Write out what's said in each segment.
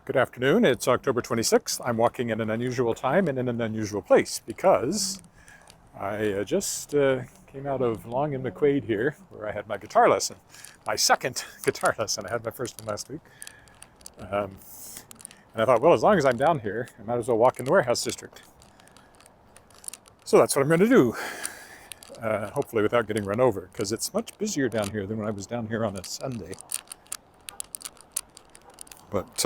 Good afternoon. It's October 26th. I'm walking in an unusual time and in an unusual place because I just came out of Long and McQuaid here where I had my guitar lesson. My second guitar lesson. I had my first one last week. And I thought, well, as long as I'm down here, I might as well walk in the warehouse district. So that's what I'm going to do, hopefully without getting run over, because it's much busier down here than when I was down here on a Sunday. But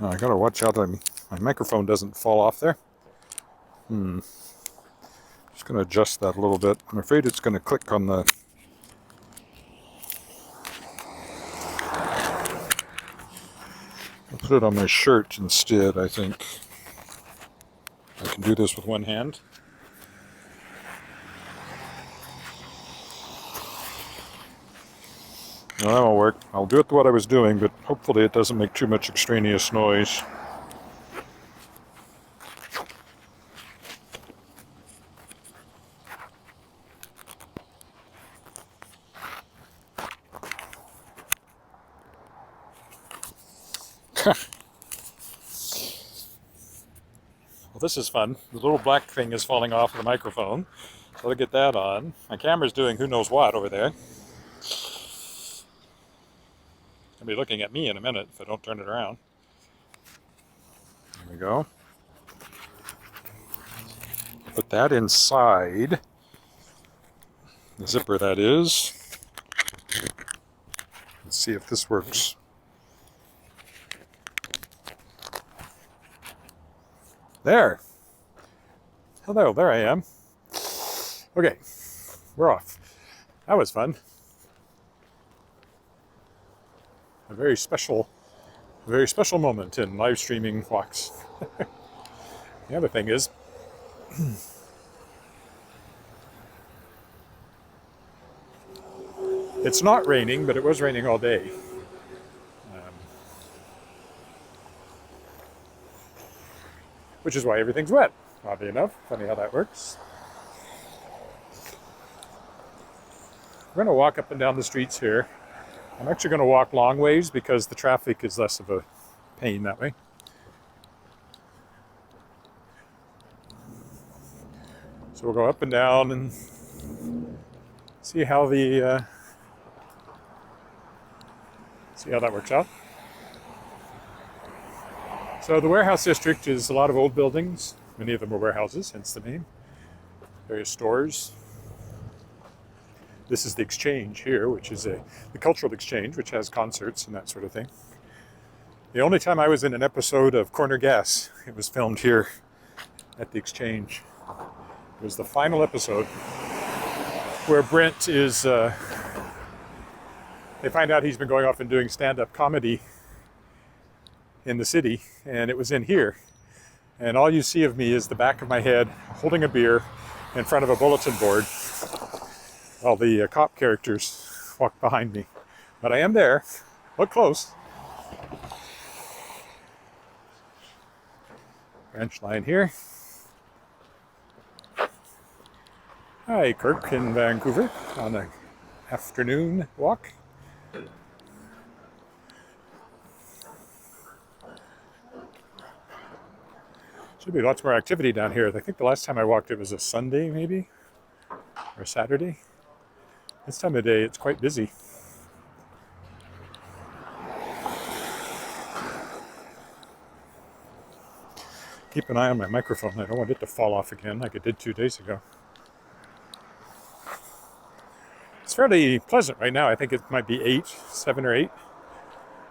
I gotta watch out my microphone doesn't fall off there. Just gonna adjust that a little bit. I'm afraid it's gonna click on the... I'll put it on my shirt instead, I think. I can do this with one hand. No, that won't work. I'll do it what I was doing, but hopefully it doesn't make too much extraneous noise. Well, this is fun. The little black thing is falling off of the microphone. So I'll get that on. My camera's doing who knows what over there. I'll be looking at me in a minute if I don't turn it around. There we go. Put that inside the zipper, that is. Let's see if this works. There. Hello, there I am. Okay, we're off. That was fun. A very special moment in live streaming walks. The other thing is, it's not raining, but it was raining all day. Which is why everything's wet, oddly enough. Funny how that works. We're going to walk up and down the streets here. I'm actually going to walk long ways because the traffic is less of a pain that way. So we'll go up and down and see how that works out. So the warehouse district is a lot of old buildings. Many of them are warehouses, hence the name. Various stores. This is the exchange here, which is the cultural exchange, which has concerts and that sort of thing. The only time I was in an episode of Corner Gas, it was filmed here at the exchange. It was the final episode where Brent is, they find out he's been going off and doing stand-up comedy in the city, and it was in here. And all you see of me is the back of my head holding a beer in front of a bulletin board while the cop characters walk behind me. But I am there. Look close. Branch line here. Hi, Kirk in Vancouver on an afternoon walk. Should be lots more activity down here. I think the last time I walked it was a Sunday maybe, or a Saturday. This time of day it's quite busy. Keep an eye on my microphone. I don't want it to fall off again like it did 2 days ago. It's fairly pleasant right now. I think it might be 7 or 8.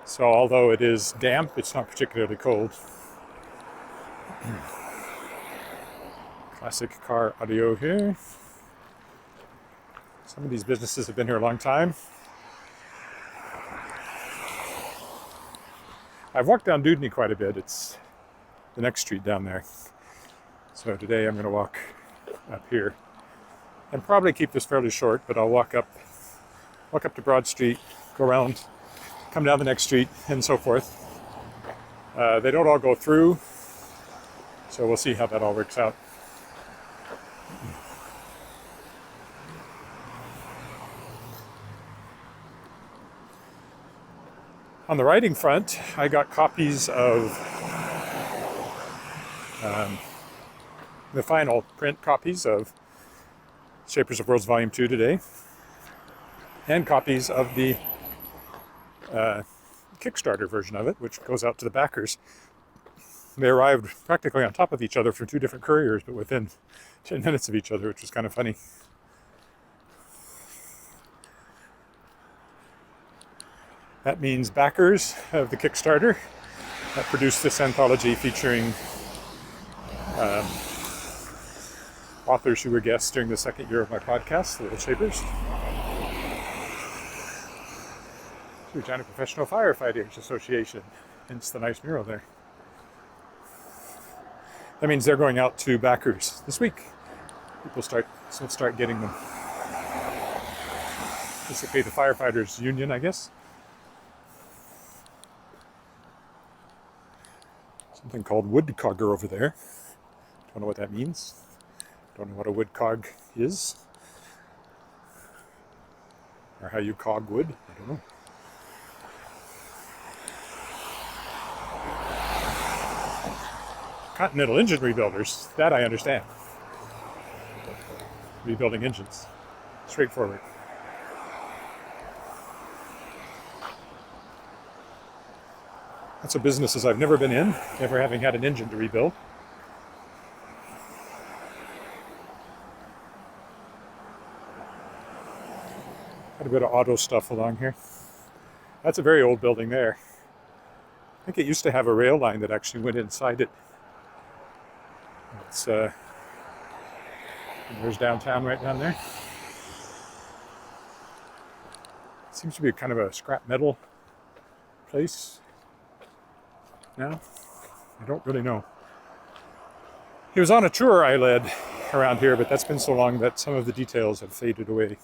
So although it is damp, it's not particularly cold. Classic car audio here. Some of these businesses have been here a long time. I've walked down Dudney quite a bit. It's the next street down there. So today I'm going to walk up here and probably keep this fairly short, but I'll walk up to Broad Street, go around, come down the next street, and so forth. They don't all go through, so we'll see how that all works out. On the writing front, I got copies of the final print copies of Shapers of Worlds Volume 2 today, and copies of the Kickstarter version of it, which goes out to the backers. They arrived practically on top of each other from two different couriers, but within 10 minutes of each other, which was kind of funny. That means backers of the Kickstarter that produced this anthology featuring authors who were guests during the second year of my podcast, The Little Shapers. Regina Professional Firefighters Association, hence the nice mural there. That means they're going out to backers this week. People start getting them. Basically the firefighters union, I guess. Something called woodcogger over there. Don't know what that means. Don't know what a woodcog is. Or how you cog wood. I don't know. Continental engine rebuilders. That I understand. Rebuilding engines. Straightforward. That's a businesses I've never been in, never having had an engine to rebuild. Got a bit of auto stuff along here. That's a very old building there. I think it used to have a rail line that actually went inside it. It's there's downtown right down there. It seems to be kind of a scrap metal place now. I don't really know. He was on a tour I led around here, but that's been so long that some of the details have faded away.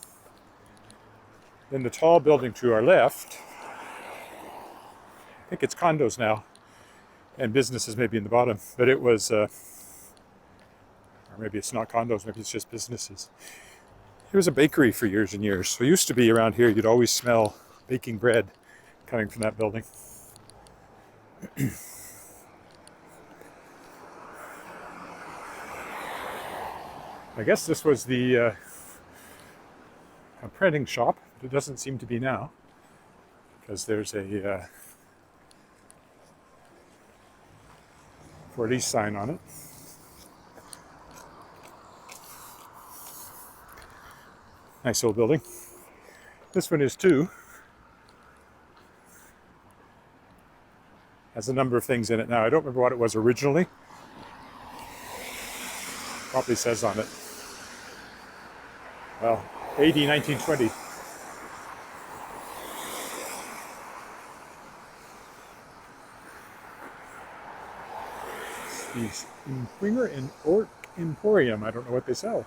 Then the tall building to our left, I think it's condos now, and businesses maybe in the bottom, but it was, or maybe it's not condos, maybe it's just businesses. It was a bakery for years and years. So it used to be around here, you'd always smell baking bread coming from that building. I guess this was the a printing shop, but it doesn't seem to be now, because there's a for lease sign on it. Nice old building. This one is too. Has a number of things in it now. I don't remember what it was originally. Probably says on it. Well, AD 1920. These Winger and Orc Emporium. I don't know what they sell.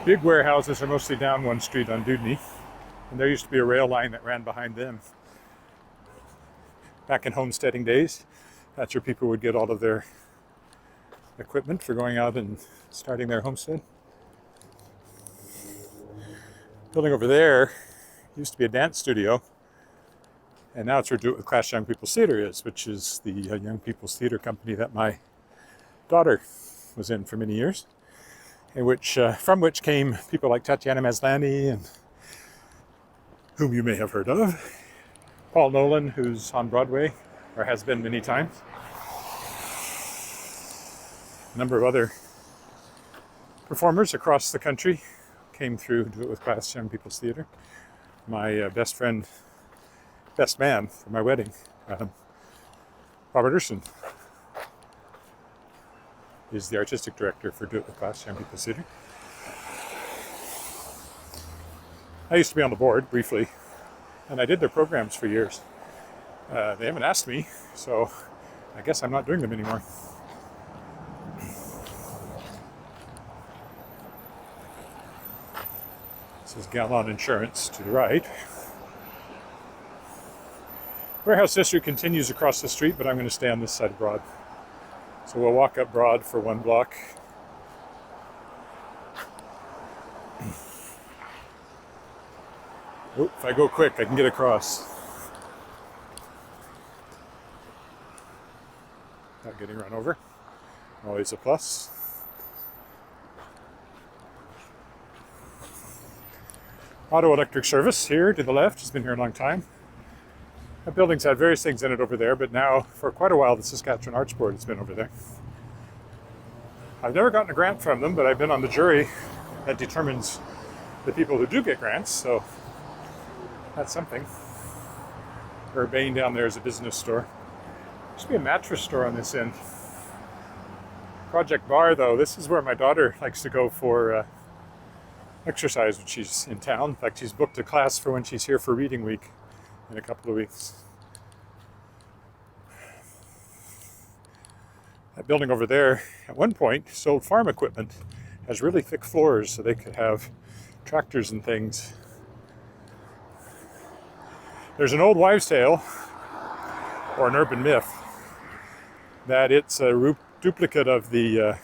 Big warehouses are mostly down one street on Dudney, and there used to be a rail line that ran behind them. Back in homesteading days, that's where people would get all of their equipment for going out and starting their homestead. Building over there used to be a dance studio, and now it's where Do It With Class Young People's Theatre is, which is the young people's theatre company that my daughter was in for many years. In which, from which came people like Tatiana Maslany, and whom you may have heard of, Paul Nolan, who's on Broadway, or has been many times, a number of other performers across the country came through Do It With Class Young People's Theatre. My best man for my wedding, Robert Urson, is the artistic director for Do It With Class Young People's Theatre. I used to be on the board briefly, and I did their programs for years. They haven't asked me, so I guess I'm not doing them anymore. This is Galon Insurance to the right. Warehouse District continues across the street, but I'm going to stay on this side of Broad. So we'll walk up Broad for one block, Oh, if I go quick, I can get across. Not getting run over. Always a plus. Auto electric service here to the left. It's been here a long time. That building's had various things in it over there, but now for quite a while the Saskatchewan Arts Board has been over there. I've never gotten a grant from them, but I've been on the jury that determines the people who do get grants, so that's something. Urbane down there is a business store. There used to be a mattress store on this end. Project Bar, though, this is where my daughter likes to go for exercise when she's in town. In fact, she's booked a class for when she's here for reading week in a couple of weeks. That building over there, at one point, sold farm equipment. It has really thick floors so they could have tractors and things. There's an old wives' tale, or an urban myth, that it's a duplicate of the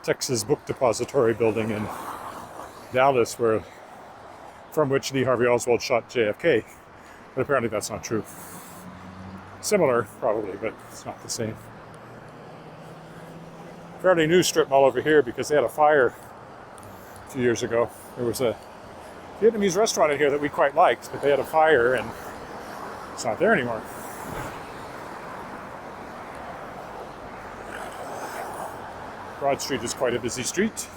Texas Book Depository building in Dallas, from which Lee Harvey Oswald shot JFK. But apparently that's not true. Similar, probably, but it's not the same. Fairly new strip mall over here because they had a fire a few years ago. There was a Vietnamese restaurant in here that we quite liked, but they had a fire and it's not there anymore. Broad Street is quite a busy street.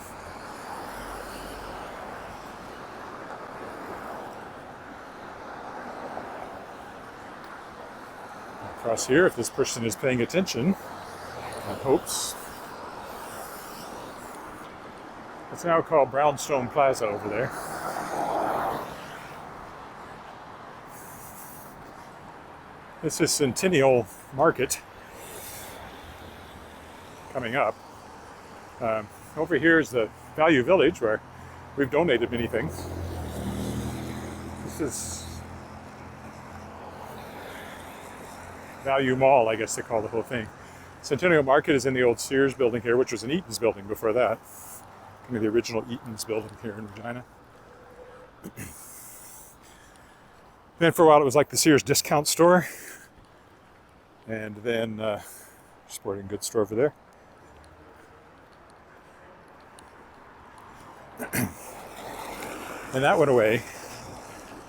Across here, if this person is paying attention, one hopes. It's now called Brownstone Plaza over there. This is Centennial Market coming up. Over here is the Value Village where we've donated many things. This is Value Mall, I guess they call the whole thing. Centennial Market is in the old Sears building here, which was an Eaton's building before that. Kind of the original Eaton's building here in Regina. Then for a while it was like the Sears discount store. And then sporting goods store over there. And that went away.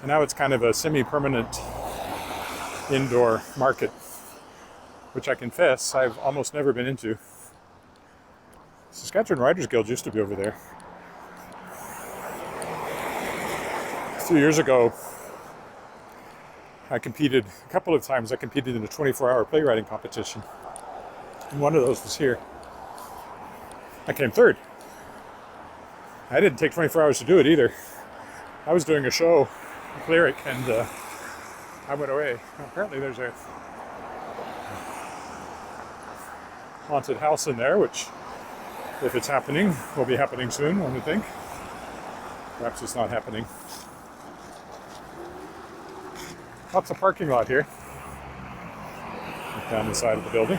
And now it's kind of a semi-permanent indoor market, which I confess I've almost never been into. Saskatchewan Writers Guild used to be over there. A few years ago, I competed, a couple of times I competed in a 24-hour playwriting competition. And one of those was here. I came third. I didn't take 24 hours to do it either. I was doing a show, a lyric, and I went away. Apparently there's a haunted house in there, which, if it's happening, will be happening soon, one would think. Perhaps it's not happening. Lots of parking lot here. Down the side of the building.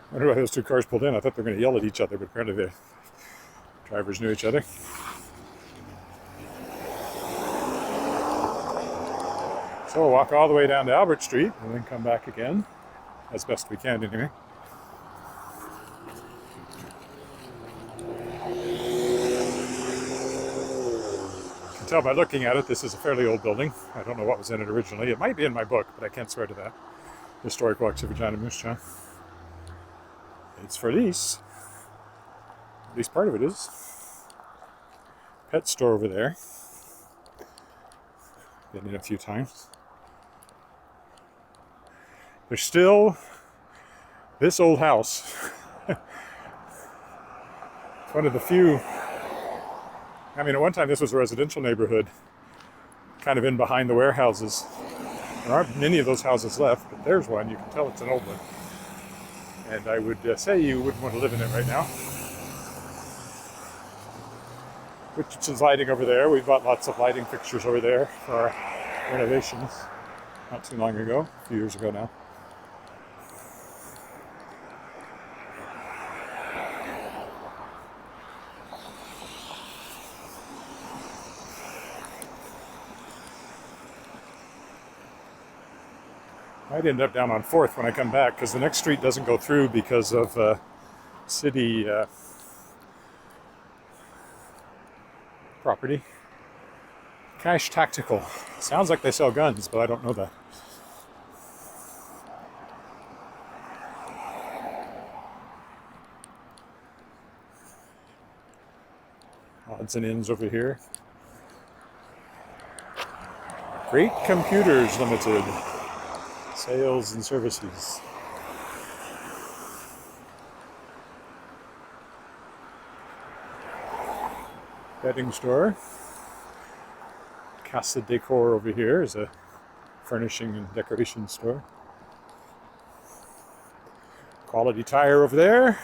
I wonder why those two cars pulled in. I thought they were going to yell at each other, but apparently the drivers knew each other. So we'll walk all the way down to Albert Street and then come back again, as best we can anyway. You can tell by looking at it, this is a fairly old building. I don't know what was in it originally. It might be in my book, but I can't swear to that. Historic Walks of Regina Moose Jaw. It's for lease. At least part of it is. Pet store over there. Been in a few times. There's still this old house. It's one of the few. I mean, at one time this was a residential neighborhood, kind of in behind the warehouses. There aren't many of those houses left, but there's one. You can tell it's an old one. And I would say you wouldn't want to live in it right now. Richardson's lighting over there. We've got lots of lighting fixtures over there for our renovations not too long ago, a few years ago now. I'd end up down on 4th when I come back because the next street doesn't go through because of city property. Cash Tactical. Sounds like they sell guns, but I don't know that. Odds and ends over here. Great Computers Limited. Sales and services. Bedding store. Casa Decor over here is a furnishing and decoration store. Quality Tire over there.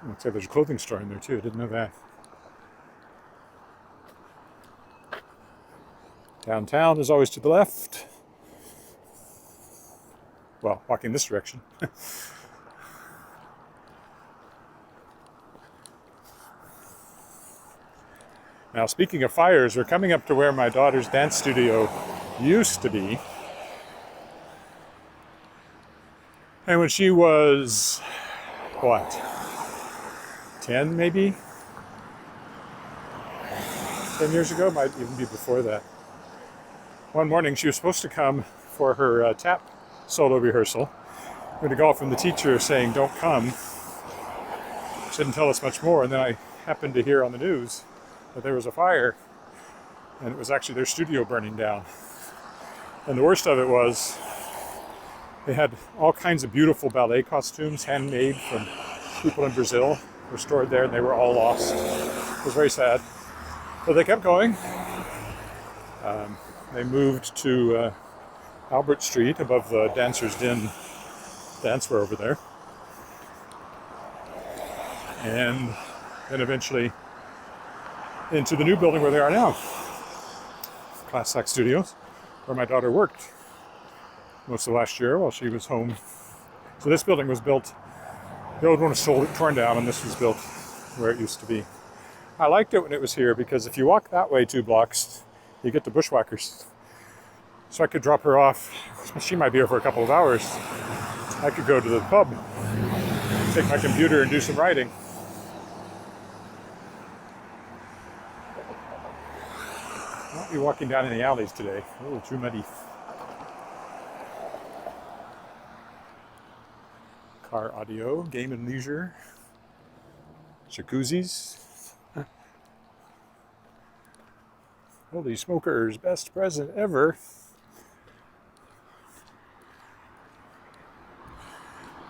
Looks like there's a clothing store in there too. I didn't know that. Downtown is always to the left. Well, walking this direction. Now, speaking of fires, we're coming up to where my daughter's dance studio used to be. And when she was, what, 10 maybe? 10 years ago, might even be before that. One morning she was supposed to come for her tap solo rehearsal. We had a call from the teacher saying, don't come. She didn't tell us much more, and then I happened to hear on the news that there was a fire, and it was actually their studio burning down. And the worst of it was, they had all kinds of beautiful ballet costumes, handmade from people in Brazil, were stored there, and they were all lost. It was very sad. But they kept going. They moved to Albert Street above the Dancer's Den danceware over there. And then eventually into the new building where they are now. Class Act Studios, where my daughter worked most of last year while she was home. So this building was built, the old one was torn down, and this was built where it used to be. I liked it when it was here because if you walk that way 2 blocks, you get to Bushwhackers. So I could drop her off. She might be here for a couple of hours. I could go to the pub, take my computer and do some writing. I won't be walking down in the alleys today. A little too muddy. Car audio, game and leisure, jacuzzis. Holy smokers, best present ever.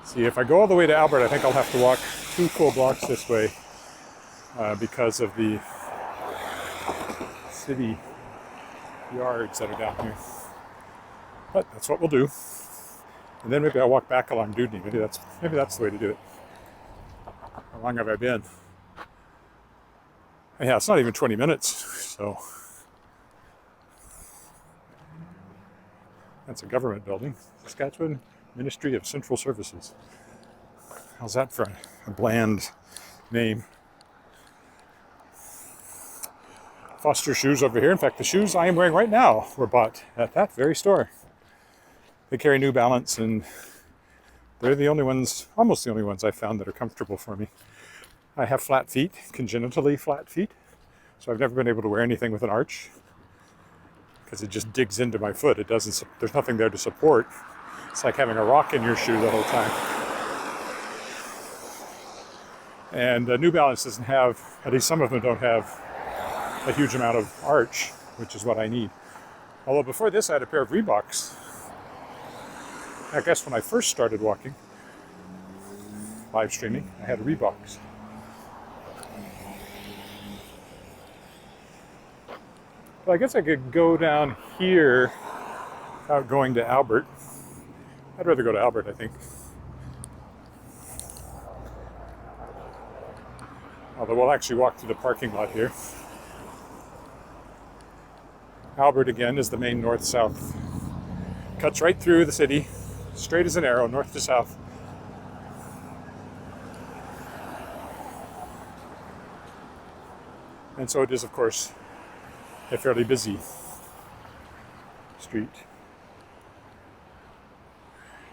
See, if I go all the way to Albert, I think I'll have to walk 2 full blocks this way because of the city yards that are down here. But that's what we'll do. And then maybe I'll walk back along Dudney. Maybe that's the way to do it. How long have I been? Yeah, it's not even 20 minutes, so. That's a government building. Saskatchewan Ministry of Central Services. How's that for a bland name? Foster shoes over here. In fact, the shoes I am wearing right now were bought at that very store. They carry New Balance, and they're the only ones, almost the only ones I've found that are comfortable for me. I have flat feet, congenitally flat feet, so I've never been able to wear anything with an arch because it just digs into my foot. It doesn't, there's nothing there to support. It's like having a rock in your shoe the whole time. And New Balance doesn't have, at least some of them don't have a huge amount of arch, which is what I need. Although before this I had a pair of Reeboks. I guess when I first started walking, live streaming, I had Reeboks. But I guess I could go down here without going to Albert. I'd rather go to Albert, I think. Although we'll actually walk through the parking lot here. Albert again is the main north-south. Cuts right through the city, straight as an arrow, north to south. And so it is, of course, a fairly busy street.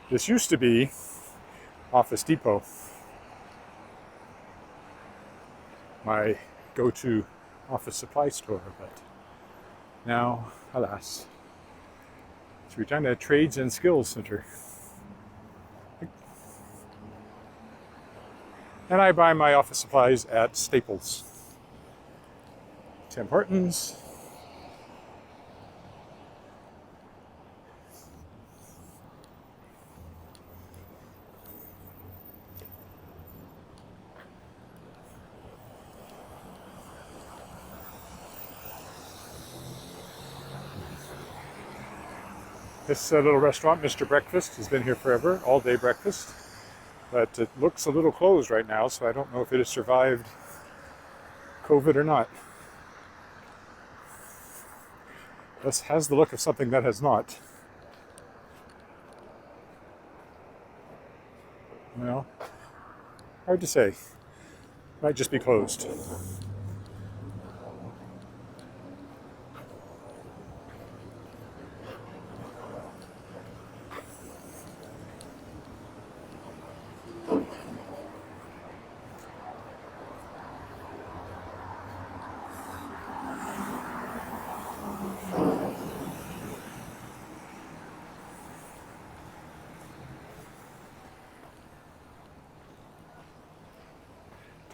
This used to be Office Depot, my go-to office supply store, but now, alas, it's Regina Trades and Skills Center. And I buy my office supplies at Staples. Tim Hortons. This little restaurant, Mr. Breakfast, has been here forever, all-day breakfast. But it looks a little closed right now, so I don't know if it has survived COVID or not. This has the look of something that has not. Well, hard to say. Might just be closed.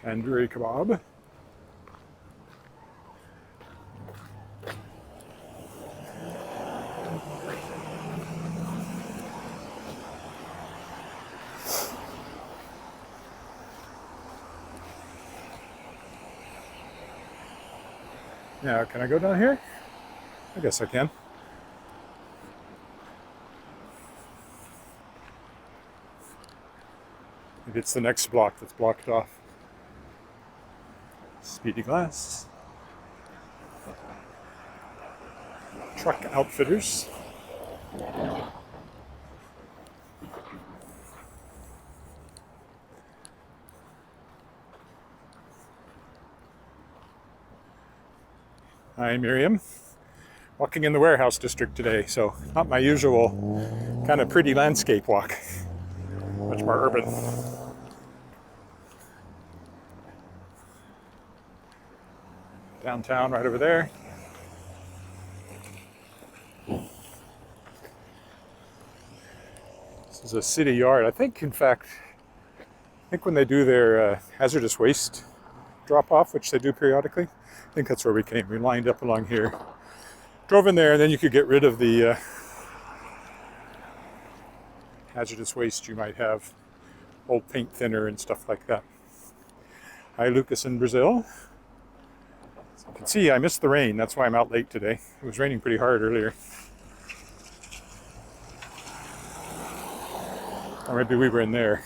Tandoori kebab. Now, can I go down here? I guess I can. Maybe it's the next block that's blocked off. Speedy Glass. Truck Outfitters. Hi, Miriam. Walking in the warehouse district today, so not my usual kind of pretty landscape walk. Much more urban. Downtown right over there. This is a city yard. I think, in fact, when they do their hazardous waste drop-off, which they do periodically, I think that's where we came. We lined up along here, drove in there, and then you could get rid of the hazardous waste you might have, old paint thinner and stuff like that. Hi, Lucas in Brazil. You can see I missed the rain. That's why I'm out late today. It was raining pretty hard earlier. Or maybe we were in there.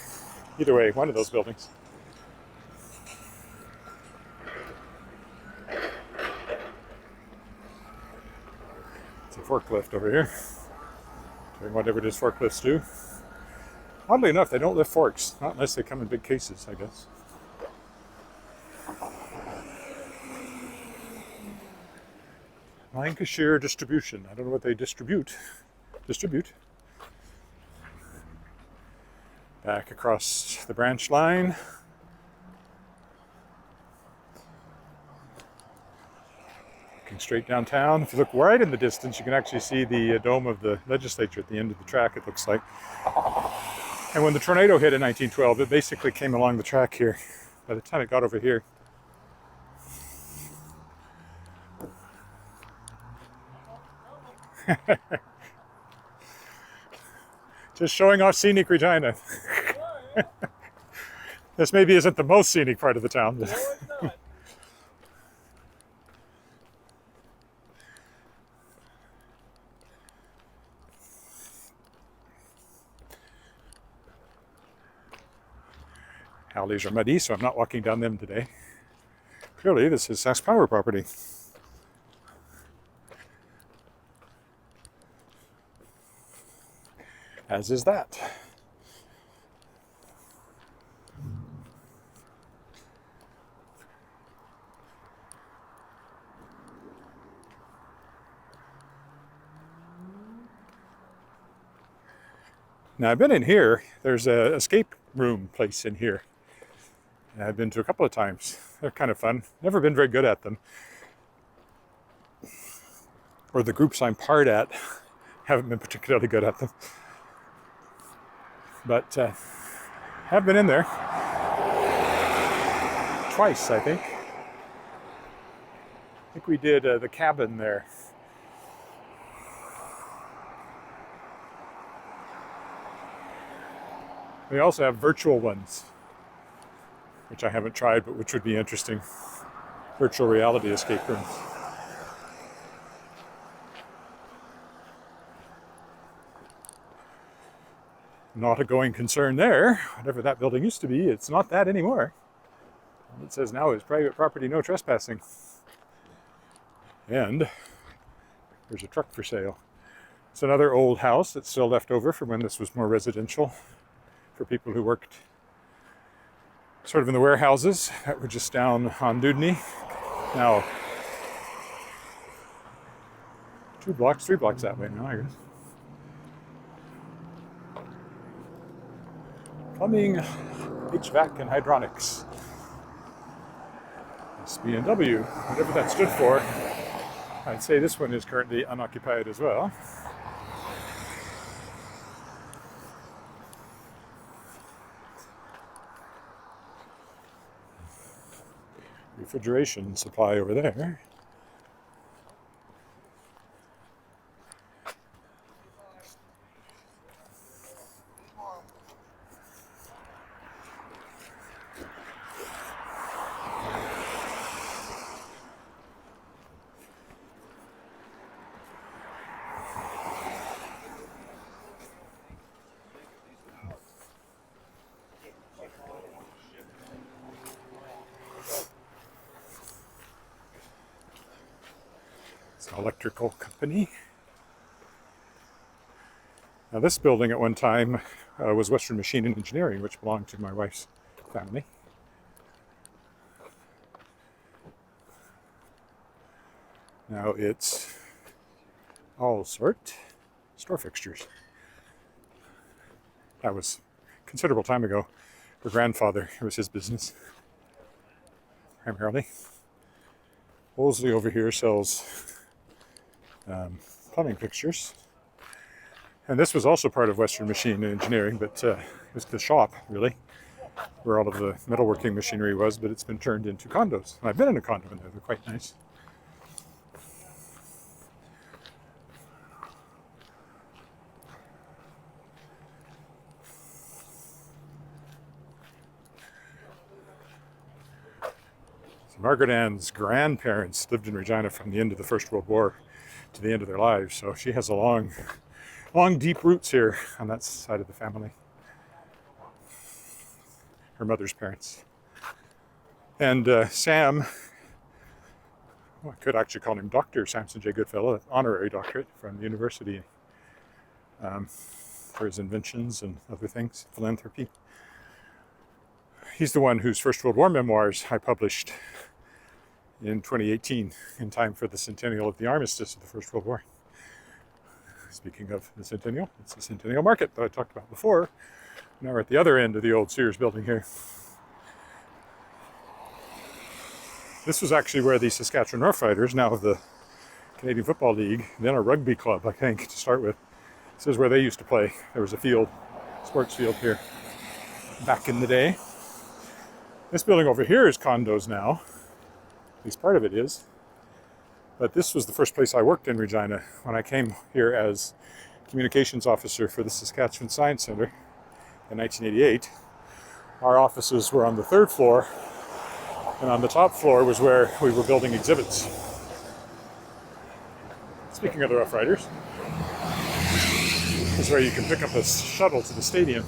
Either way, one of those buildings. It's a forklift over here. Doing whatever it is forklifts do. Oddly enough, they don't lift forks. Not unless they come in big cases, I guess. Lancashire Distribution. I don't know what they distribute. Back across the branch line. Looking straight downtown. If you look right in the distance, you can actually see the dome of the legislature at the end of the track, it looks like. And when the tornado hit in 1912, it basically came along the track here. By the time it got over here, just showing off scenic Regina. This maybe isn't the most scenic part of the town. But no, it's not. Alleys are muddy, so I'm not walking down them today. Clearly, this is Sask Power property. As is that. Now, I've been in here. There's a escape room place in here. And I've been to a couple of times. They're kind of fun. Never been very good at them. Or the groups I'm part at haven't been particularly good at them. But have been in there twice, I think. I think we did the cabin there. We also have virtual ones, which I haven't tried, but which would be interesting. Virtual reality escape rooms. Not a going concern there. Whatever that building used to be, it's not that anymore. It says now is private property, no trespassing. And there's a truck for sale. It's another old house that's still left over from when this was more residential for people who worked sort of in the warehouses that were just down on Dudney. Now, 3 blocks that way now, I guess. Plumbing, HVAC, and hydronics. SB&W, whatever that stood for. I'd say this one is currently unoccupied as well. Refrigeration supply over there. Electrical company. Now this building at one time was Western Machine and Engineering, which belonged to my wife's family. Now it's all sort store fixtures. That was a considerable time ago. Her grandfather, it was his business primarily. Wolseley over here sells plumbing fixtures. And this was also part of Western Machine and Engineering, but it was the shop, really, where all of the metalworking machinery was, but it's been turned into condos. And I've been in a condo in there, they're quite nice. So Margaret Ann's grandparents lived in Regina from the end of the First World War to the end of their lives, so she has a long, deep roots here on that side of the family. Her mother's parents. And Sam, well, I could actually call him Dr. Samson J. Goodfellow, an honorary doctorate from the university for his inventions and other things, philanthropy. He's the one whose First World War memoirs I published in 2018, in time for the centennial of the armistice of the First World War. Speaking of the centennial, it's the Centennial Market that I talked about before. Now we're at the other end of the old Sears building here. This was actually where the Saskatchewan Roughriders, now the Canadian Football League, then a rugby club, I think, to start with. This is where they used to play. There was a field, sports field here, back in the day. This building over here is condos now. At least part of it is. But this was the first place I worked in Regina when I came here as communications officer for the Saskatchewan Science Centre in 1988. Our offices were on the 3rd floor, and on the top floor was where we were building exhibits. Speaking of the Rough Riders, this is where you can pick up a shuttle to the stadium.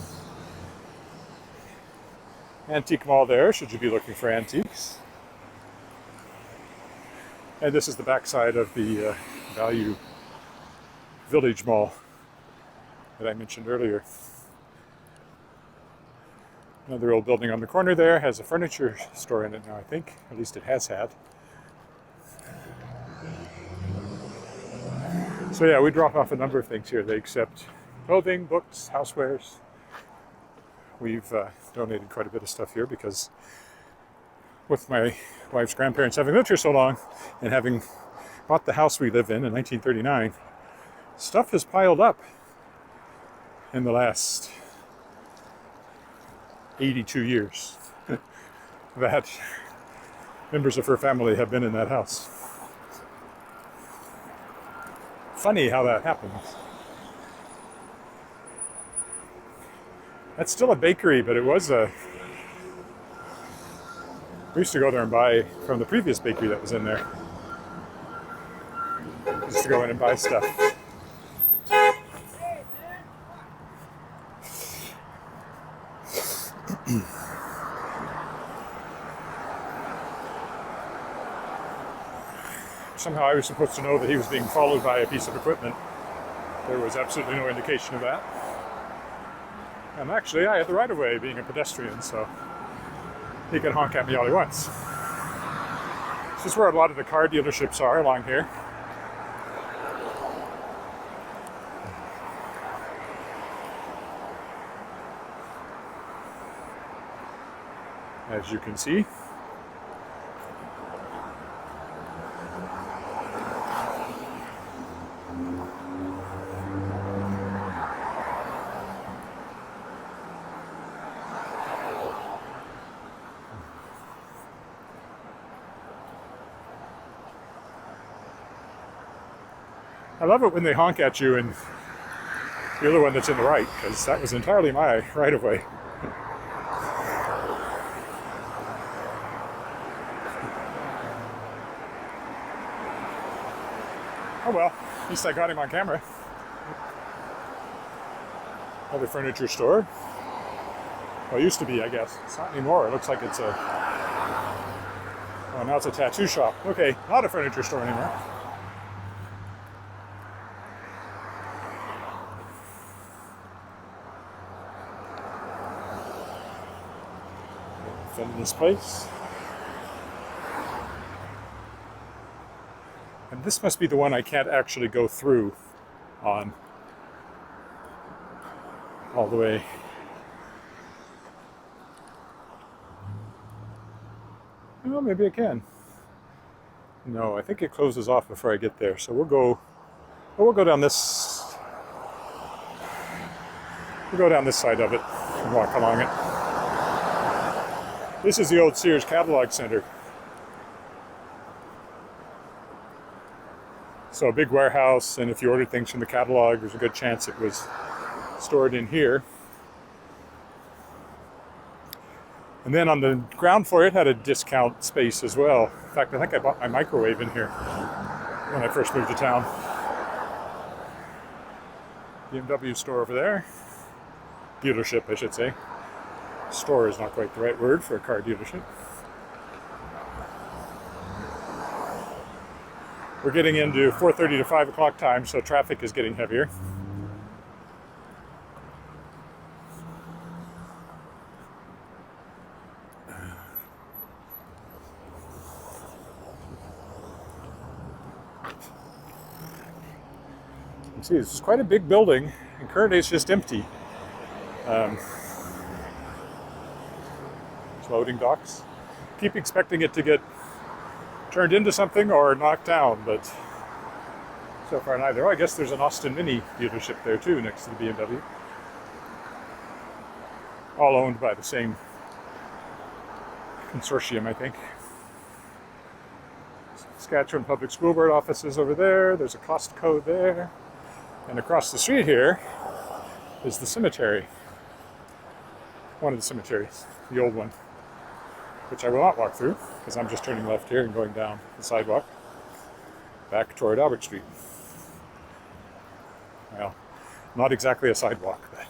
Antique mall there, should you be looking for antiques. And this is the backside of the Value Village Mall that I mentioned earlier. Another old building on the corner there has a furniture store in it now, I think. At least it has had. So yeah, we drop off a number of things here. They accept clothing, books, housewares. We've donated quite a bit of stuff here because with my wife's grandparents having lived here so long and having bought the house we live in 1939, stuff has piled up in the last 82 years that members of her family have been in that house. Funny how that happens. That's still a bakery, but it was a... We used to go there and buy from the previous bakery that was in there. We used to go in and buy stuff. Somehow I was supposed to know that he was being followed by a piece of equipment. There was absolutely no indication of that. And actually, I had the right of way being a pedestrian, so he can honk at me all he wants. This is where a lot of the car dealerships are along here. As you can see. I love it when they honk at you and you're the one that's in the right, because that was entirely my right of way. Oh well, at least I got him on camera. Another furniture store. Well, it used to be, I guess. It's not anymore. It looks like it's a... Oh, now it's a tattoo shop. Okay, not a furniture store anymore. In this place. And this must be the one I can't actually go through on all the way. Well, maybe I can. No, I think it closes off before I get there. So we'll go down this. We'll go down this side of it and walk along it. This is the old Sears Catalog Center. So a big warehouse, and if you ordered things from the catalog, there's a good chance it was stored in here. And then on the ground floor, it had a discount space as well. In fact, I think I bought my microwave in here when I first moved to town. BMW store over there. Dealership, I should say. Store is not quite the right word for a car dealership. We're getting into 4:30 to 5 o'clock time, so traffic is getting heavier. You can see this is quite a big building, and currently it's just empty. Loading docks. Keep expecting it to get turned into something or knocked down, but so far neither. Oh, I guess there's an Austin Mini dealership there too, next to the BMW. All owned by the same consortium, I think. Saskatchewan Public School Board offices over there. There's a Costco there. And across the street here is the cemetery. One of the cemeteries, the old one, which I will not walk through because I'm just turning left here and going down the sidewalk back toward Albert Street. Well, not exactly a sidewalk, but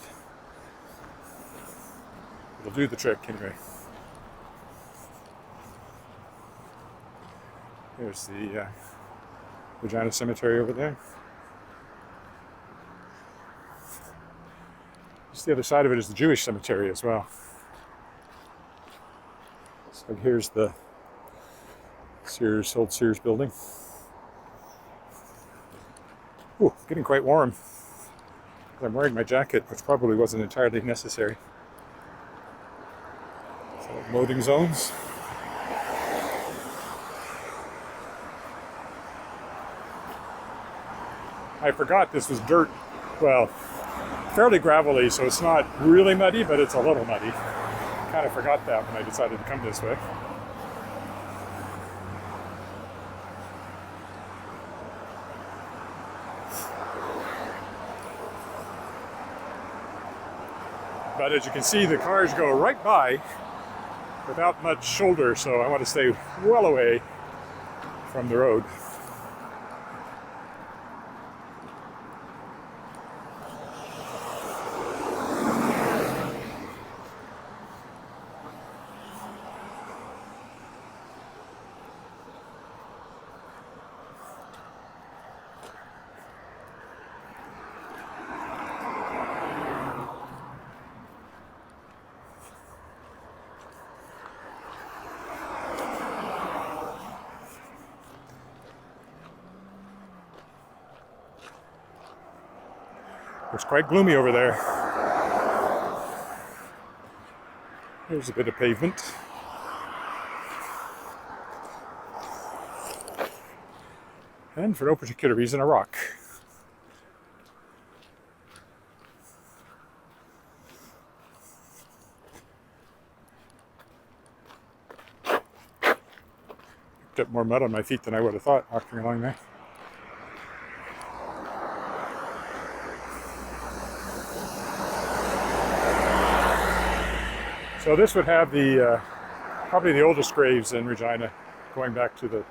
it'll do the trick anyway. There's the Regina Cemetery over there. Just the other side of it is the Jewish cemetery as well. So here's the old Sears building. Ooh, getting quite warm. I'm wearing my jacket, which probably wasn't entirely necessary. So loading zones. I forgot this was dirt. Well, fairly gravelly, so it's not really muddy, but it's a little muddy. Kind of forgot that when I decided to come this way. But as you can see, the cars go right by without much shoulder, so I want to stay well away from the road. It's quite gloomy over there. There's a bit of pavement. And for no particular reason, a rock. Picked up more mud on my feet than I would have thought walking along there. So this would have the probably the oldest graves in Regina, going back to the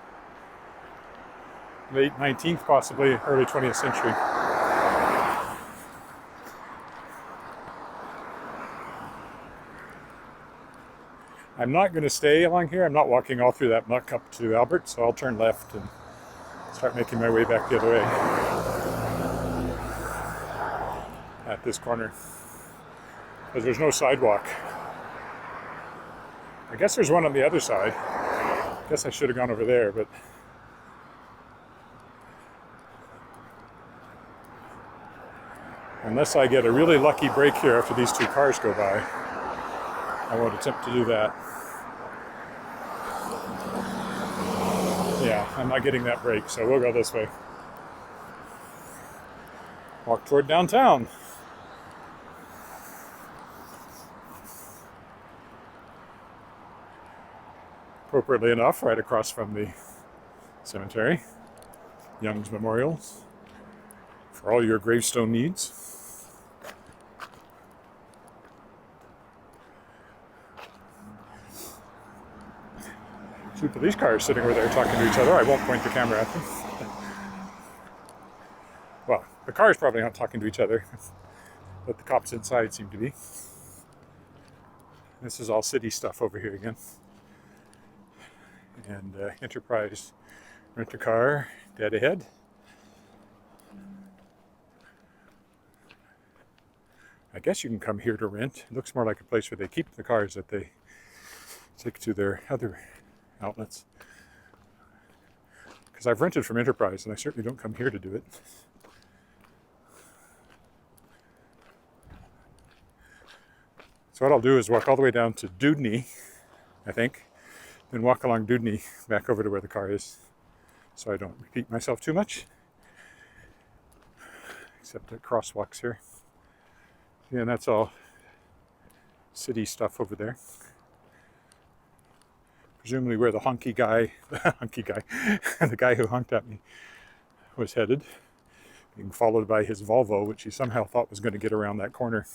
late 19th, possibly early 20th century. I'm not going to stay along here. I'm not walking all through that muck up to Albert, so I'll turn left and start making my way back the other way at this corner, because there's no sidewalk. I guess there's one on the other side. I guess I should have gone over there, but unless I get a really lucky break here after these two cars go by, I won't attempt to do that. Yeah, I'm not getting that break, so we'll go this way. Walk toward downtown. Appropriately enough, right across from the cemetery, Young's Memorial, for all your gravestone needs. Two police cars sitting over there talking to each other. I won't point the camera at them. Well, the cars probably aren't talking to each other, but the cops inside seem to be. This is all city stuff over here again. And Enterprise Rent-A-Car dead ahead. I guess you can come here to rent. It looks more like a place where they keep the cars that they take to their other outlets. Because I've rented from Enterprise and I certainly don't come here to do it. So what I'll do is walk all the way down to Dudney, I think, then walk along Dudney back over to where the car is, so I don't repeat myself too much, except at crosswalks here. Yeah, and that's all city stuff over there. Presumably where the honky guy, the guy who honked at me was headed, being followed by his Volvo, which he somehow thought was going to get around that corner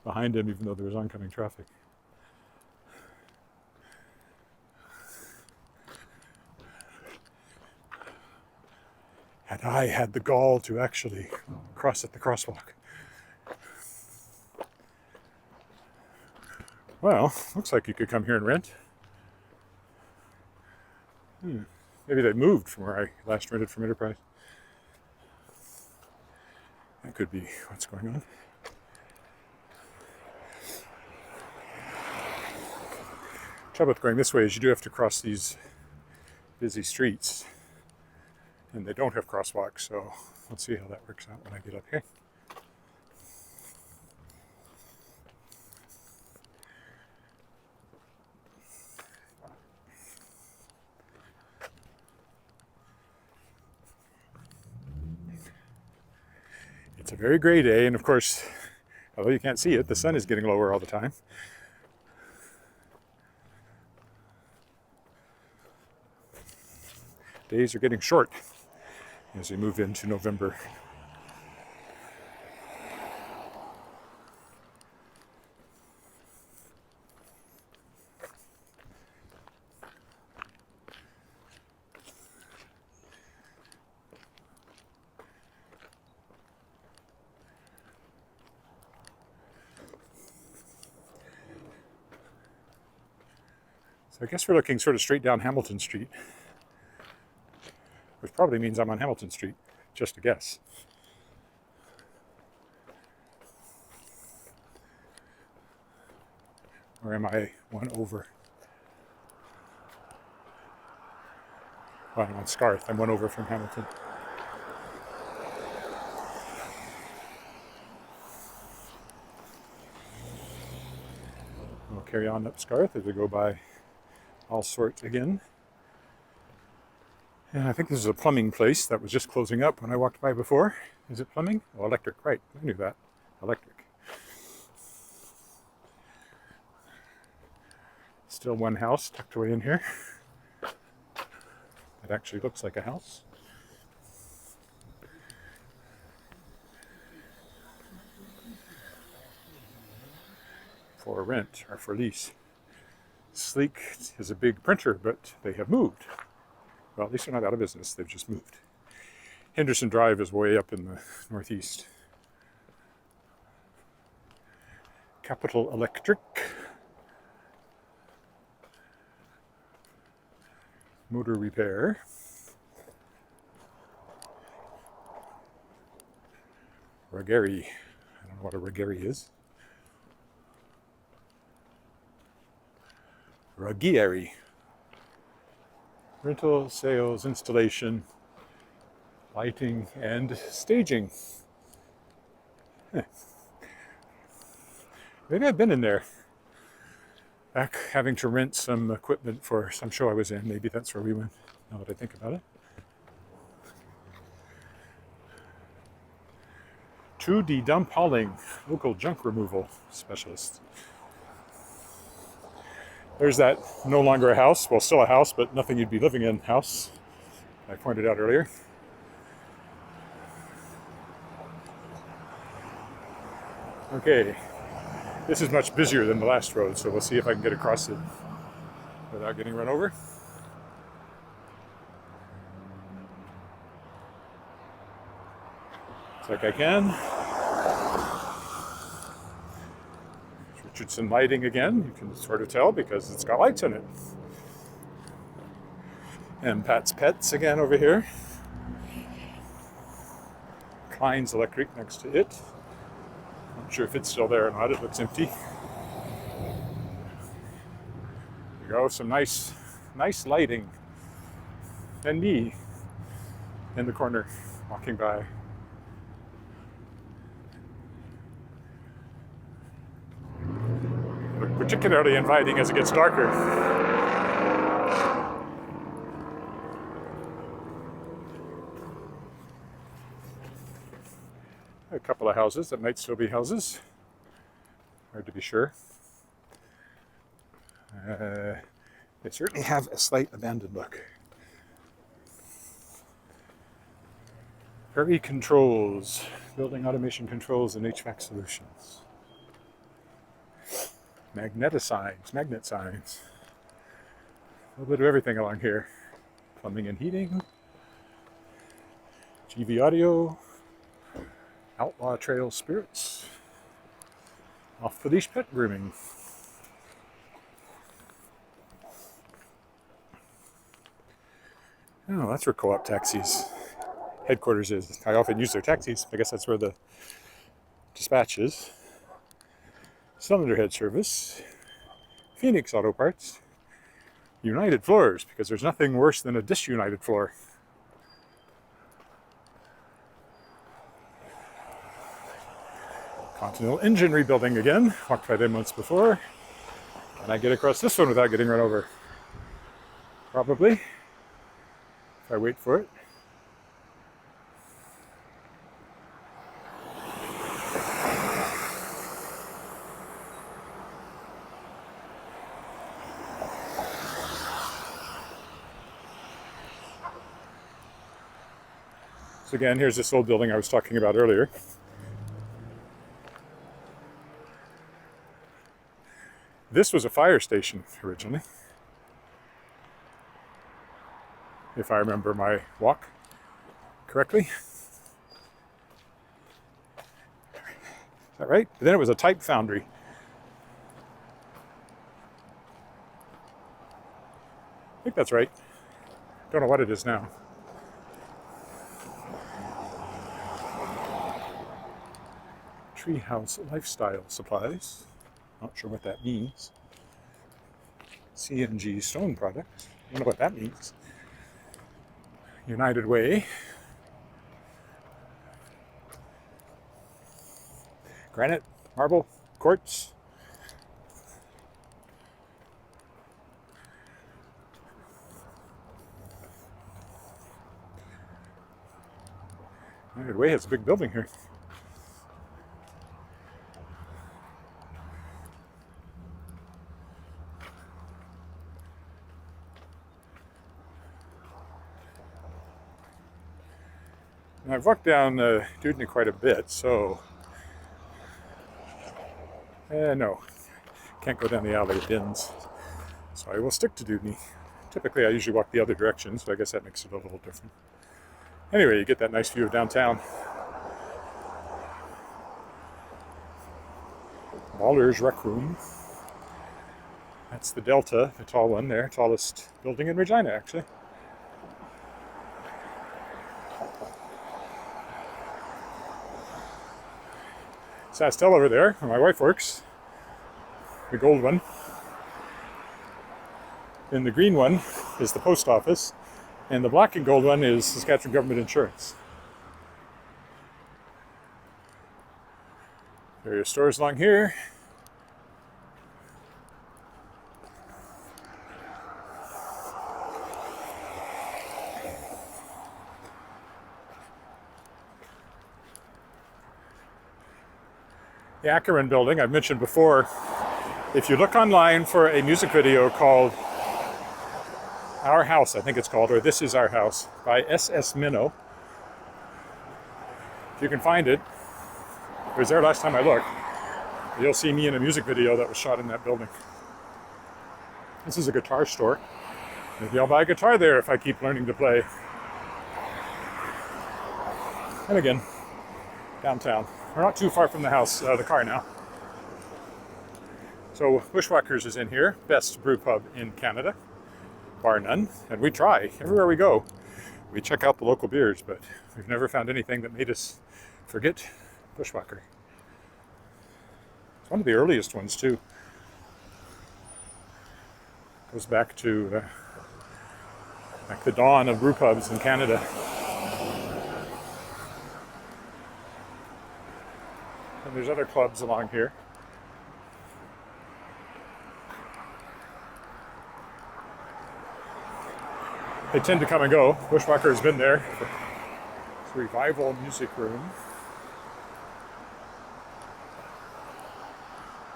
behind him, even though there was oncoming traffic. And I had the gall to actually cross at the crosswalk. Well, looks like you could come here and rent. Maybe they moved from where I last rented from Enterprise. That could be what's going on. Trouble with going this way is you do have to cross these busy streets, and they don't have crosswalks, so let's see how that works out when I get up here. It's a very gray day, and of course, although you can't see it, the sun is getting lower all the time. Days are getting short as we move into November. So I guess we're looking sort of straight down Hamilton Street, which probably means I'm on Hamilton Street, just a guess. Or am I one over? Well, I'm on Scarth. I'm one over from Hamilton. We'll carry on up Scarth as we go by All Sorts again. And I think this is a plumbing place that was just closing up when I walked by before. Is it plumbing? Oh, electric, right. I knew that. Electric. Still one house tucked away in here. It actually looks like a house. For rent or for lease. Sleek is a big printer, but they have moved. Well, at least they're not out of business, they've just moved. Henderson Drive is way up in the northeast. Capital Electric. Motor repair. Regari. I don't know what a Regari is. Ragieri. Rental, sales, installation, lighting, and staging. Maybe I've been in there. Back having to rent some equipment for some show I was in. Maybe that's where we went, now that I think about it. 2D dump hauling, local junk removal specialist. There's that no longer a house, well, still a house, but nothing you'd be living in house, I pointed out earlier. Okay, this is much busier than the last road, so we'll see if I can get across it without getting run over. Looks like I can. Richardson lighting again, you can sort of tell because it's got lights in it. And Pat's Pets again over here. Klein's Electric next to it. Not sure if it's still there or not, it looks empty. There you go, some nice lighting. And me in the corner walking by. Particularly inviting as it gets darker. A couple of houses that might still be houses. Hard to be sure. They certainly have a slight abandoned look. Prairie Controls, building automation controls and HVAC solutions. Magnet signs. A little bit of everything along here. Plumbing and heating. GV audio. Outlaw Trail Spirits. Off-the-leash pet grooming. Oh, that's where Co-op Taxis headquarters is. I often use their taxis. I guess that's where the dispatch is. Cylinder Head Service, Phoenix Auto Parts, United Floors, because there's nothing worse than a disunited floor. Continental Engine Rebuilding again. Walked by them once before. Can I get across this one without getting run over? Probably, if I wait for it. So again, here's this old building I was talking about earlier. This was a fire station originally, if I remember my walk correctly. Is that right? But then it was a type foundry. I think that's right. Don't know what it is now. Treehouse Lifestyle Supplies. Not sure what that means. CNG Stone Products. I don't know what that means. United Way. Granite, marble, quartz. United Way has a big building here. And I've walked down Dudney quite a bit, so no, can't go down the alley of Bins. So I will stick to Dudney. Typically I usually walk the other direction, so I guess that makes it a little different. Anyway, you get that nice view of downtown. Baller's Rec Room. That's the Delta, the tall one there, tallest building in Regina actually. Sastel over there, where my wife works, the gold one. And the green one is the post office, and the black and gold one is Saskatchewan Government Insurance. Various stores along here. The Ackerman building, I've mentioned before, if you look online for a music video called Our House, I think it's called, or This Is Our House, by S.S. Minnow, if you can find it, it was there last time I looked, you'll see me in a music video that was shot in that building. This is a guitar store. Maybe I'll buy a guitar there if I keep learning to play. And again, downtown. We're not too far from the house, the car now. So Bushwhackers is in here, best brew pub in Canada, bar none. And we try, everywhere we go, we check out the local beers, but we've never found anything that made us forget Bushwhacker. It's one of the earliest ones too. Goes back to like the dawn of brew pubs in Canada. And there's other clubs along here. They tend to come and go. Bushwhacker has been there. It's a Revival Music Room.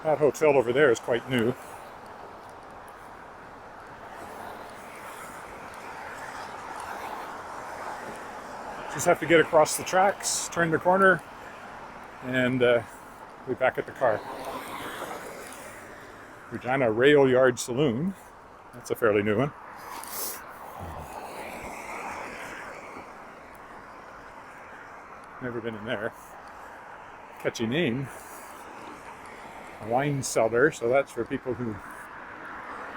That hotel over there is quite new. Just have to get across the tracks, turn the corner, and we're back at the car. Regina Rail Yard Saloon. That's a fairly new one. Never been in there. Catchy name. A wine cellar, so that's for people who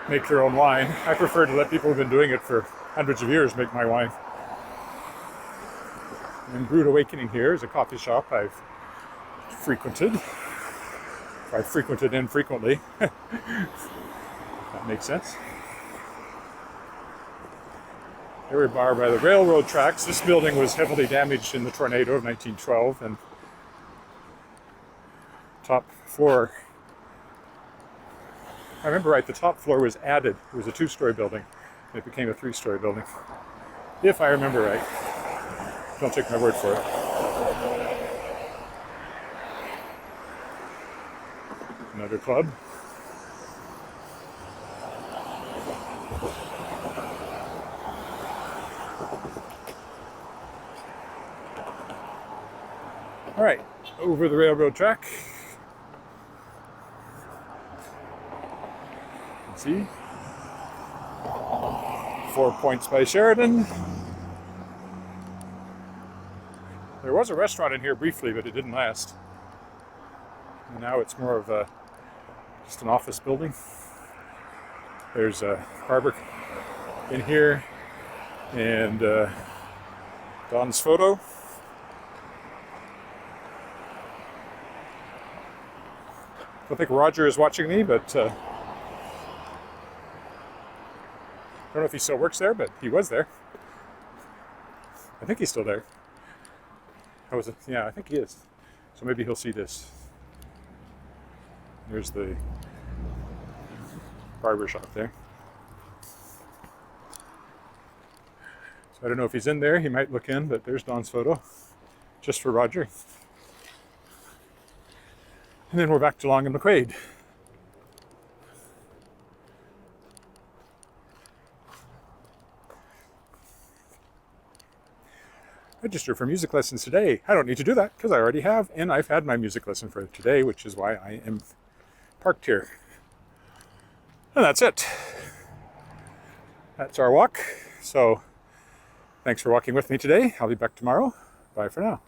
make their own wine. I prefer to let people who've been doing it for hundreds of years make my wine. And Brewed Awakening here is a coffee shop I've frequented. I've frequented infrequently. That makes sense. Here we are by the railroad tracks. This building was heavily damaged in the tornado of 1912, and top floor, I remember right, the top floor was added. It was a 2-story building, and it became a 3-story building. If I remember right. Don't take my word for it. Another club. All right, over the railroad track. You can see 4 Points by Sheridan. There was a restaurant in here briefly, but it didn't last. And now it's more of just an office building. There's a barber in here, and Don's photo. I don't think Roger is watching me, but I don't know if he still works there, but he was there. I think he's still there. Yeah, I think he is. So maybe he'll see this. There's the barber shop there. So I don't know if he's in there. He might look in, but there's Don's photo, just for Roger. And then we're back to Long and McQuaid. Register for music lessons today. I don't need to do that because I already have, and I've had my music lesson for today, which is why I am parked here. And that's it. That's our walk. So thanks for walking with me today. I'll be back tomorrow. Bye for now.